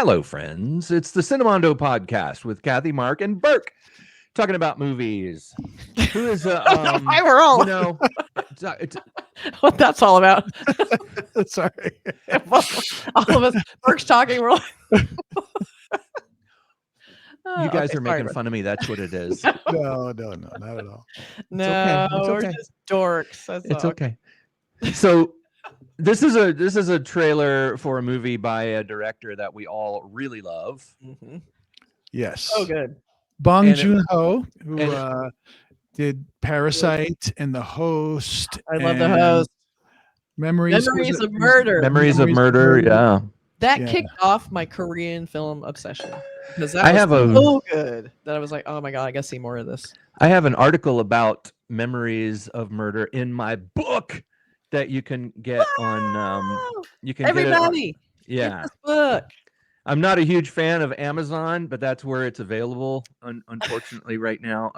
Hello, friends. It's the Cinemondo podcast with Kathy, Mark, and Burk talking about movies. Who is Why we're all it's what that's all about. Sorry. All of us, Burk's talking. We're like, you guys are making fun of me. That's what it is. No, not at all. No, It's okay. we're just dorks. That's It's all. okay. So this is a trailer for a movie by a director that we all really love. Mm-hmm. Yes. So good. Bong Joon-ho, who did Parasite and and The Host. I love The Host. Memories of Murder. Memories of Murder. Yeah. That kicked off my Korean film obsession because that was so good that I was like, oh my god, I gotta see more of this. I have an article about Memories of Murder in my book that you can get on. You can everybody. Get this book. I'm not a huge fan of Amazon, but that's where it's available. Unfortunately, right now,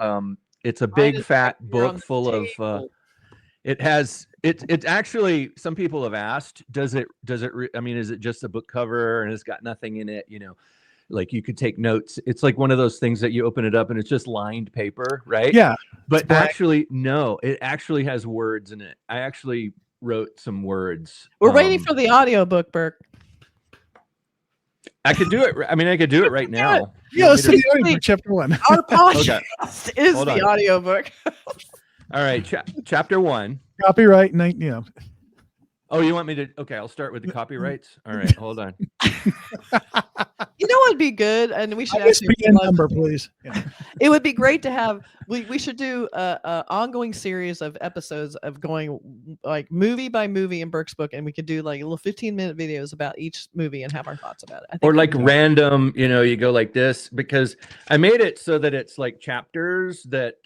it's a big fat book full of. It's actually, some people have asked, is it just a book cover and it's got nothing in it? You know, like you could take notes. It's like one of those things that you open it up and it's just lined paper, right? Yeah. But actually, no, it actually has words in it. I actually wrote some words. We're waiting for the audiobook, Burk. I could do it. I mean, I could do it right now. Yeah, let's see chapter 1. Our podcast is the audiobook. All right, chapter 1. Copyright, Oh, you want me to? Okay, I'll start with the copyrights. All right, hold on. You know what'd be good, and we should actually number, please. Yeah. It would be great to have. We should do a ongoing series of episodes of going like movie by movie in Burke's book, and we could do like little 15-minute videos about each movie and have our thoughts about it. Or like random, you go like this, because I made it so that it's like chapters that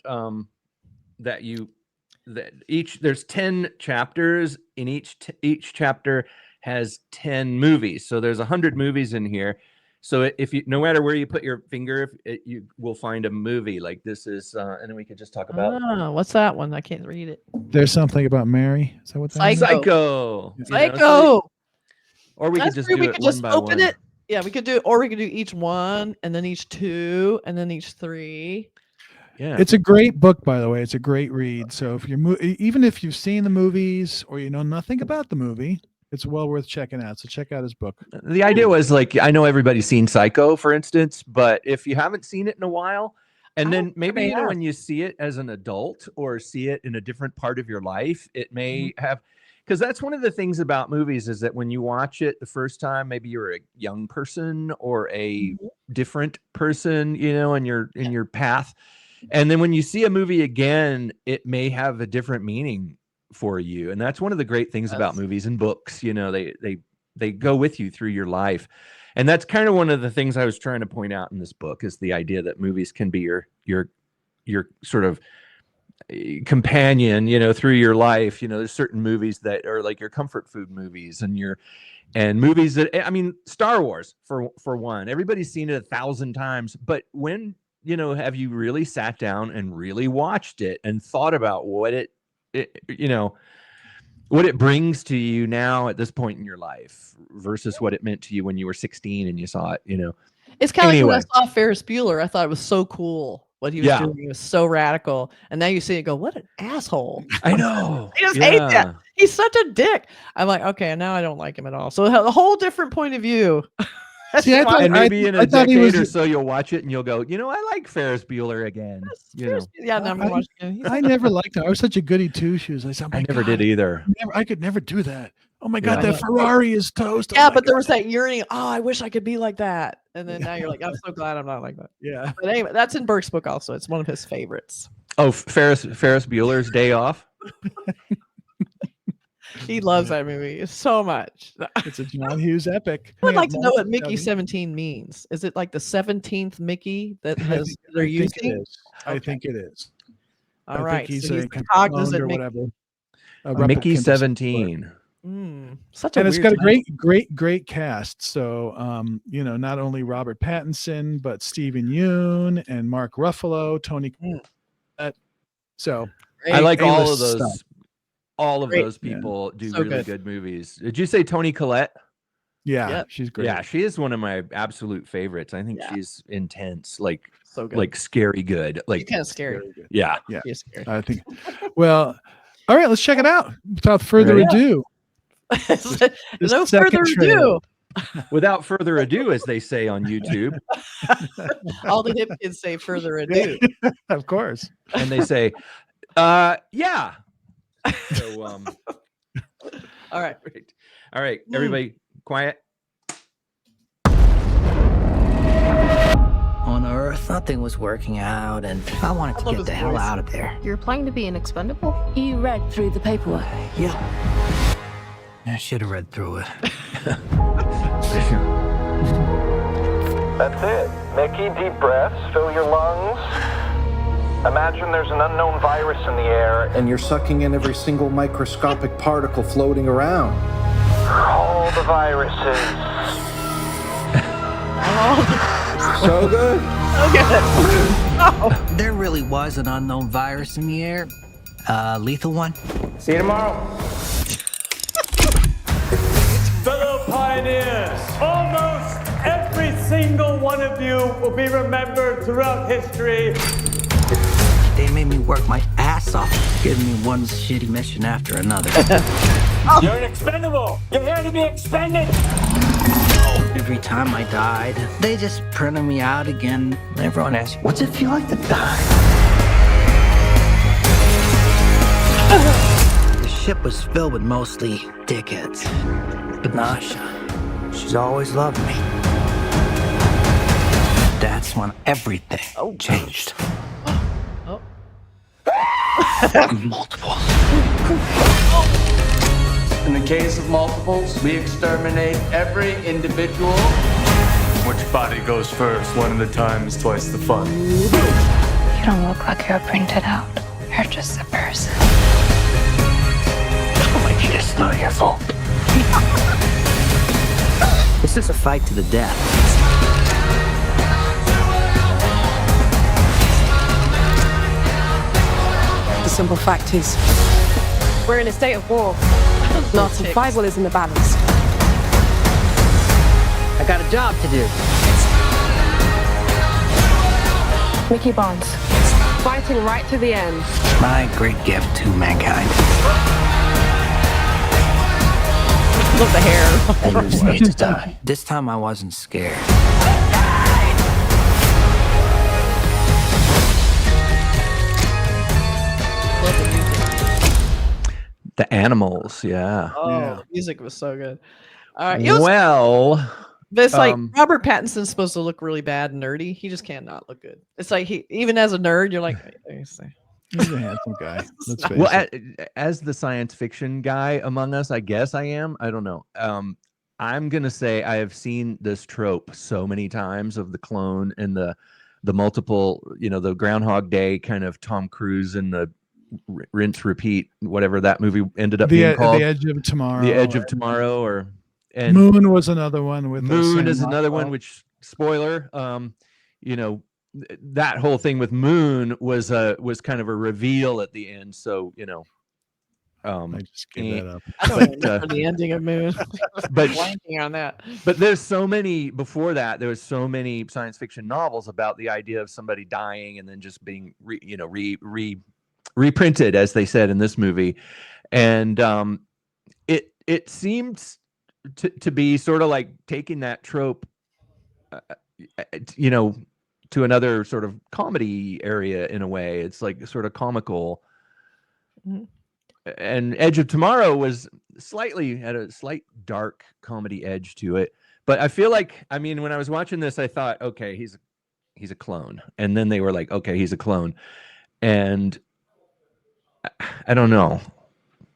there's 10 chapters in each chapter has 10 movies, so there's 100 movies in here. So if you, no matter where you put your finger, you will find a movie. Like this is, and then we could just talk about. What's that one? I can't read it. There's something about Mary. Is that what that is? Psycho. Psycho. Or we could just do it one by one. Yeah, we could do, or we could do each one, and then each two, and then each three. Yeah, it's a great book, by the way. It's a great read. So if even if you've seen the movies or you know nothing about the movie, it's well worth checking out. So check out his book. The idea was like, I know everybody's seen Psycho, for instance, but if you haven't seen it in a while, and then maybe when you see it as an adult or see it in a different part of your life, it may have, because that's one of the things about movies is that when you watch it the first time, maybe you're a young person or a different person, in your path. And then when you see a movie again, it may have a different meaning for you. And that's one of the great things about movies and books. They go with you through your life. And that's kind of one of the things I was trying to point out in this book is the idea that movies can be your sort of companion, through your life. There's certain movies that are like your comfort food movies and movies that, Star Wars for one, everybody's seen it 1,000 times, but when, have you really sat down and really watched it and thought about what it brings to you now at this point in your life versus what it meant to you when you were 16 and you saw it, It's kind of like when I saw Ferris Bueller, I thought it was so cool what he was doing. He was so radical. And now you see it go, what an asshole. I know. I just hate that. He's such a dick. I'm like, okay, now I don't like him at all. So a whole different point of view. See, and maybe in a decade or so you'll watch it and you'll go, I like Ferris Bueller again. Yeah, no, I'm watching. I never liked him. I was such a goody two shoes. I never did either. I could never do that. Oh my God, that Ferrari is toast. Yeah, but there was that yearning. Oh, I wish I could be like that. And then now you're like, I'm so glad I'm not like that. Yeah. But anyway, that's in Burke's book also. It's one of his favorites. Oh, Ferris Bueller's Day Off. He loves that movie so much. It's a John Hughes epic. I would like to know what Mickey 17 means. Is it like the 17th Mickey that they're using? I think it is. All right. He's so a cognizant or whatever. Mickey 17. Such a and it's got title. a great cast. So, not only Robert Pattinson, but Stephen Yeun and Mark Ruffalo, Toni Collette. So I like all of those. Stuff. All of those people do really good movies. Did you say Toni Collette? Yeah, she's great. Yeah, she is one of my absolute favorites. I think Yeah. she's intense, like So good. like scary good. Like kind of scary. yeah. Yeah. She's scary. I think. Well, all right, let's check it out. Without further ado, No second further trailer. ado. Without further ado, as they say on YouTube, All the hip kids say further ado. Of course. and they say, yeah. So All right. great. All right, everybody, quiet. On Earth, nothing was working out, and I wanted to love get his the hell voice. out of there. You're applying to be an expendable? You read through the paperwork. Yeah. I should have read through it. That's it. Micky, deep breaths, fill your lungs. Imagine there's an unknown virus in the air, And you're sucking in every single microscopic particle floating around. all the viruses. So good. There really was an unknown virus in the air. Lethal one. See you tomorrow. Fellow pioneers, almost every single one of you will be remembered throughout history. They made me work my ass off, giving me one shitty mission after another. You're an expendable. You're here to be expended. Every time I died, they just printed me out again. Everyone asks, what's it feel like to die? The ship was filled with mostly dickheads. But Nasha, she's always loved me. That's when everything changed. Oh. Multiple. In the case of multiples, we exterminate every individual. Which body goes first? One at a time is twice the fun. You don't look like you're printed out. You're just a person. It's not your fault. This is a fight to the death. The simple fact is, we're in a state of war. Our survival is in the balance. I got a job to do. Micky Barnes, fighting right to the end. My great gift to mankind. Love the hair. I just need to die. This time I wasn't scared. Love the music. The animals, yeah. Oh, Yeah. the music was so good. All right. It was, Well, but it's like um, Robert Pattinson's supposed to look really bad and nerdy. He just cannot look good. It's like he, even as a nerd, you're like, He's a handsome guy. Let's face well, it. as the science fiction guy among us, I guess I am. I don't know. I'm gonna say I have seen this trope so many times of the clone and the multiple, the Groundhog Day kind of Tom Cruise and the rinse repeat, whatever that movie ended up being called, The Edge of Tomorrow. The Edge of Tomorrow, and Moon was another one with Moon is Sam another one. Rockwell. Which spoiler, that whole thing with Moon was kind of a reveal at the end. So I just gave that up. I don't remember the ending of Moon. but Blanking on that. But there's so many before that. There was so many science fiction novels about the idea of somebody dying and then just being reprinted, as they said in this movie, and it seems to be sort of like taking that trope, to another sort of comedy area in a way. It's like sort of comical. Mm-hmm. And Edge of Tomorrow was had a slight dark comedy edge to it. But I feel like, when I was watching this, I thought, okay, he's a clone. And then they were like, okay, he's a clone. And I don't know.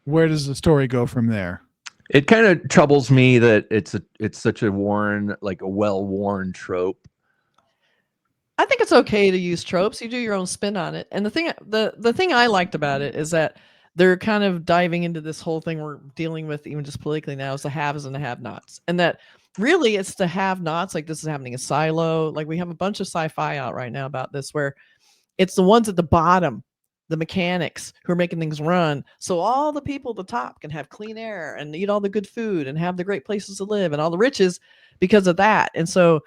Where does the story go from there? It kind of troubles me that it's such a well-worn trope. I think it's okay to use tropes. You do your own spin on it. And the thing I liked about it is that they're kind of diving into this whole thing we're dealing with, even just politically now, is the haves and the have-nots. And that really it's the have-nots. Like, this is happening in Silo. Like, we have a bunch of sci-fi out right now about this, where it's the ones at the bottom the mechanics who are making things run, so all the people at the top can have clean air and eat all the good food and have the great places to live and all the riches because of that. And so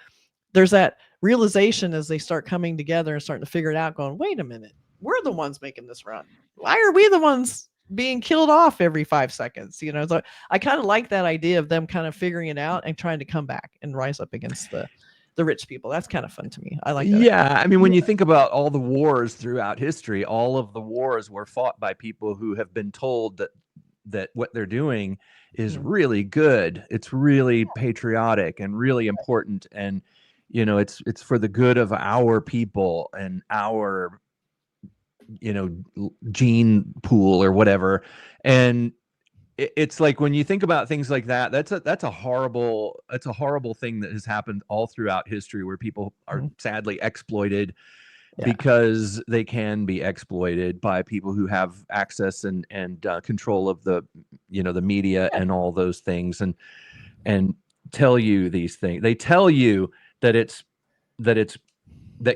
there's that realization as they start coming together and starting to figure it out, going, wait a minute, we're the ones making this run. Why are we the ones being killed off every 5 seconds? You know, so I kind of like that idea of them kind of figuring it out and trying to come back and rise up against the rich people. That's kind of fun to me. I like that. Yeah, I mean, when you think about all the wars throughout history, all of the wars were fought by people who have been told that what they're doing is really good. It's really patriotic and really important, and you know, it's for the good of our people and our, you know, gene pool or whatever. And it's like, when you think about things like that, that's a horrible thing that has happened all throughout history, where people are sadly exploited because they can be exploited by people who have access and control of the, you know, the media and all those things, and tell you these things. They tell you that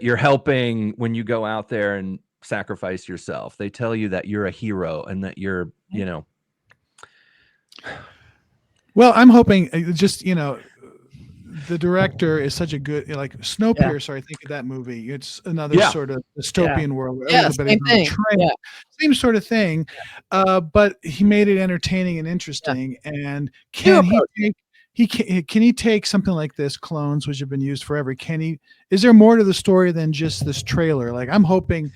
you're helping when you go out there and sacrifice yourself. They tell you that you're a hero and that you're, you know. Well, I'm hoping just, you know, the director is such a good, like Snowpiercer. I think of that movie. It's another sort of dystopian world. Where same thing. Same sort of thing. But he made it entertaining and interesting. And can he take something like this, clones, which have been used forever? Is there more to the story than just this trailer? Like, I'm hoping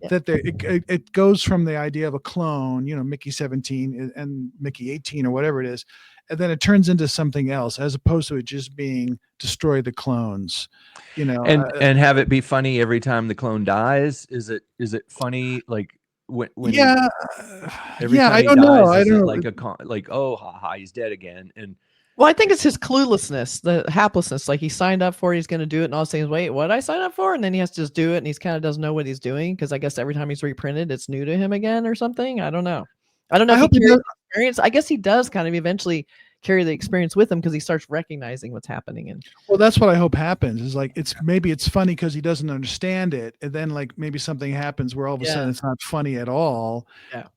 that it goes from the idea of a clone, you know, Mickey 17 and Mickey 18 or whatever it is, and then it turns into something else, as opposed to it just being destroy the clones, you know, and have it be funny every time the clone dies. Is it funny, like when every time he I don't dies, know. I is don't it like oh, haha, he's dead again? And well, I think it's his cluelessness, the haplessness. Like, he signed up for it, he's going to do it, and all of a sudden, wait, what did I sign up for? And then he has to just do it, and he's kind of doesn't know what he's doing, because I guess every time he's reprinted, it's new to him again or something. I don't know. I don't know if he carries the experience. I guess he does kind of eventually carry the experience with him, because he starts recognizing what's happening. And well, that's what I hope happens, is like, maybe it's funny because he doesn't understand it, and then like maybe something happens where all of a sudden it's not funny at all,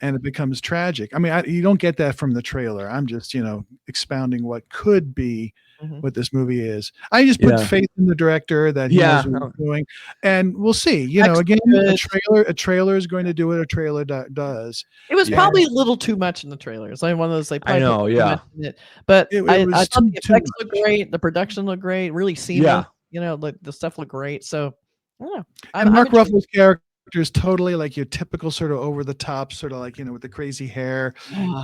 and it becomes tragic. I mean, you don't get that from the trailer. I'm just, you know, expounding what could be what this movie is. I just put faith in the director that he knows what he's doing, and we'll see. You know, again, a trailer is going to do what a trailer does. It was probably a little too much in the trailer. It's like one of those, like, I know, but I thought the effects looked great, the production looked great, really seamless. You know, like the stuff looked great. So I don't know. And Mark Ruffalo's character is totally like your typical sort of over the top, sort of like, you know, with the crazy hair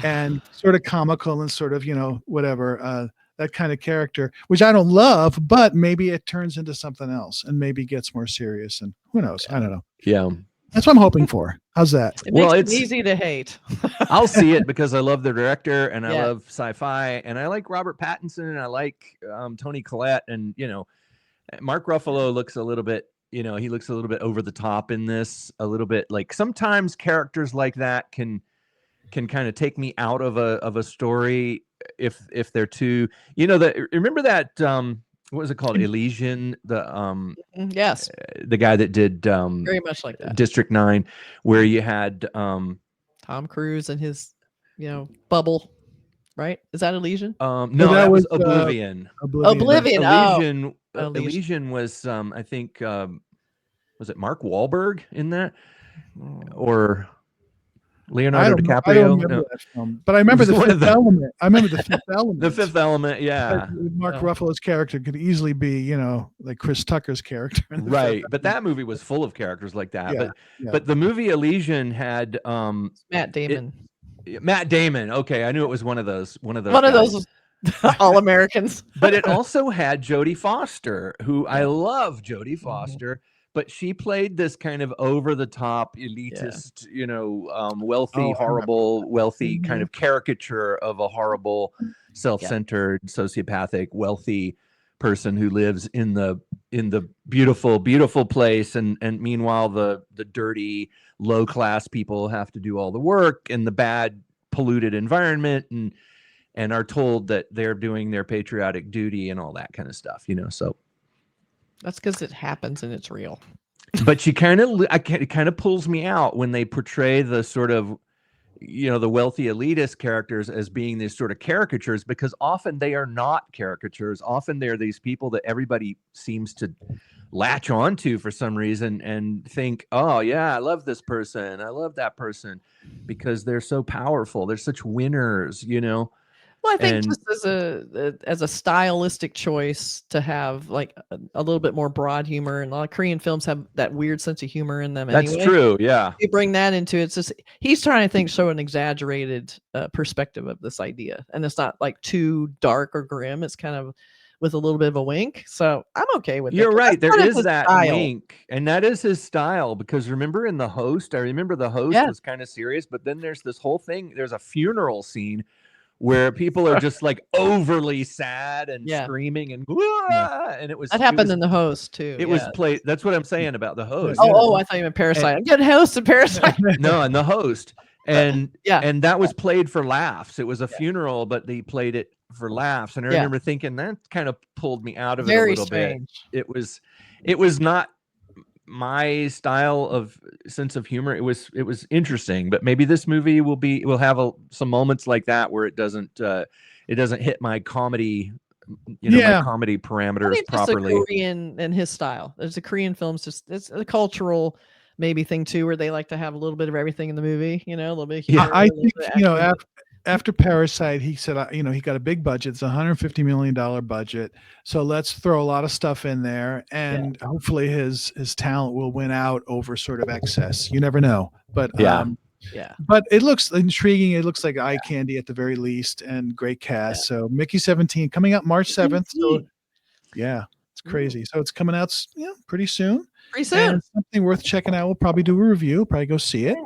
and sort of comical and sort of, you know, whatever, that kind of character, which I don't love, but maybe it turns into something else and maybe gets more serious, and who knows? I don't know. Yeah. That's what I'm hoping for. How's that? It's easy to hate. I'll see it because I love the director and I love sci-fi, and I like Robert Pattinson, and I like Toni Collette, and you know, Mark Ruffalo looks a little bit, you know, he looks a little bit over the top in this, a little bit like sometimes characters like that can kind of take me out of a story if they're too, you know, remember that what was it called, Elysian, the the guy that did very much like that, District 9, where you had Tom Cruise and his, you know, bubble, right? Is that Elysian? No, that was Oblivion. Elysian. Elysian was I think was it Mark Wahlberg in that, or Leonardo DiCaprio? I don't remember that film, but I remember the Fifth Element. I remember the Fifth Element. The Fifth Element, yeah. Mark Ruffalo's character could easily be, you know, like Chris Tucker's character. Right, but that movie was full of characters like that. But the movie Elysian had Matt Damon. Matt Damon. Okay, I knew it was one of those. One of those all Americans. But it also had Jodie Foster, who I love Jodie Foster. But she played this kind of over-the-top, elitist, you know, wealthy, horrible, wealthy kind of caricature of a horrible, self-centered, sociopathic, wealthy person who lives in the beautiful, beautiful place, and meanwhile the dirty, low-class people have to do all the work in the bad, polluted environment, and are told that they're doing their patriotic duty and all that kind of stuff, you know. So. That's because it happens and it's real. But she it kind of pulls me out when they portray the sort of, the wealthy elitist characters as being these sort of caricatures, because often they are not caricatures. Often they're these people that everybody seems to latch onto for some reason and think, oh yeah, I love this person, I love that person, because they're so powerful. They're such winners, Well, I think just as a stylistic choice to have like a little bit more broad humor, and a lot of Korean films have that weird sense of humor in them. That's anyway. true. Yeah. You bring that into it. It's just, he's trying to show an exaggerated perspective of this idea. And it's not like too dark or grim. It's kind of with a little bit of a wink. So I'm okay with it. You're right. There is that wink, and that is his style, because remember in The Host, I remember The Host was kind of serious, but then there's this whole thing. There's a funeral scene where people are just like overly sad and screaming and and that happened in The Host too. It was played. That's what I'm saying about The Host. Oh, I thought you meant Parasite. I'm getting Host and Parasite. No, and The Host, and and that was played for laughs. It was a funeral, but they played it for laughs. And I remember thinking that kind of pulled me out of it a little bit. It was not my style of sense of humor. It was interesting, but maybe this movie will have some moments like that where it doesn't hit my comedy, my comedy parameters properly. Korean and his style. There's a Korean films, it's a cultural maybe thing too, where they like to have a little bit of everything in the movie. A little bit of humor, I think after Parasite, he said, he got a big budget. It's $150 million budget. So let's throw a lot of stuff in there, and hopefully his talent will win out over sort of excess. You never know, but but it looks intriguing. It looks like eye candy at the very least, and great cast. So Mickey 17 coming up March 7th. So it's crazy. So it's coming out pretty soon. And something worth checking out. We'll probably do a review. Probably go see it.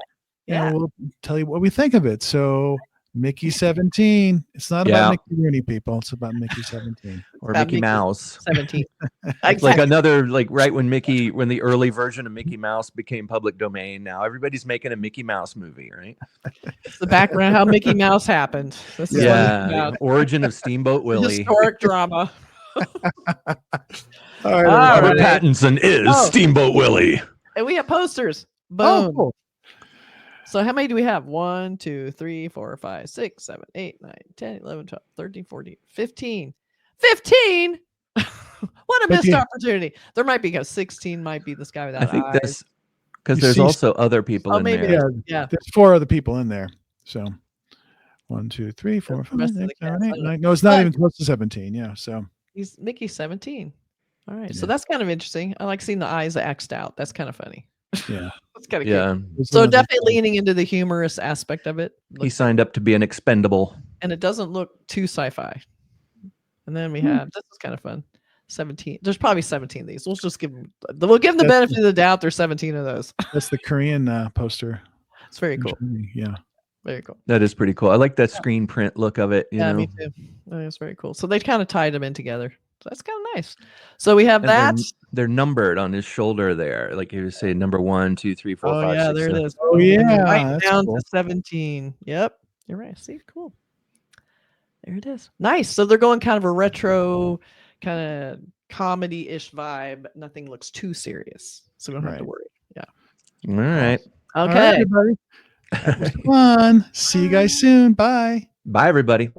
And we'll tell you what we think of it. So Mickey 17. It's not about Mickey Rooney, people. It's about Mickey 17 or Mickey Mouse 17. It's like another, right when the early version of Mickey Mouse became public domain. Now everybody's making a Mickey Mouse movie, right? It's the background how Mickey Mouse happened. This is origin of Steamboat Willie. Historic drama. All right, Robert Pattinson is Steamboat Willie. And we have posters. Boom. Cool. So how many do we have? 1, 2, 3, 4, 5, 6, 7, 8, 9, 10, 11, 12, 13, 14, 15. 15? What a missed opportunity. There might be 16 might be this guy without eyes. I think because there's also other people in there. There's 4 other people in there. So 1, 2, 3, 4, 5, 6, 7, 8, 9. No, it's not even close to 17. Yeah. So he's Mickey 17. All right. So that's kind of interesting. I like seeing the eyes X'd out. That's kind of funny. Yeah. That's kind of cute. So definitely leaning into the humorous aspect of it. He signed up to be an expendable. And it doesn't look too sci-fi. And then we have, this is kind of fun, 17. There's probably 17 of these. We'll just give them the benefit of the doubt. There's 17 of those. That's the Korean poster. It's very cool. Yeah. Very cool. That is pretty cool. I like that screen print look of it. You know? Me too. I think it's very cool. So they kind of tied them in together. So that's kind of nice. So we have that. They're numbered on his shoulder there. Like you would say number 1, 2, 3, 4, 5, 6, there 7. it is. Oh, yeah. Right down to 17. Yep. You're right. See, cool. There it is. Nice. So they're going kind of a retro, kind of comedy-ish vibe. Nothing looks too serious. So we don't have to worry. Yeah. All right. Okay. All right, everybody. That was fun. See you guys soon. Bye. Bye, everybody.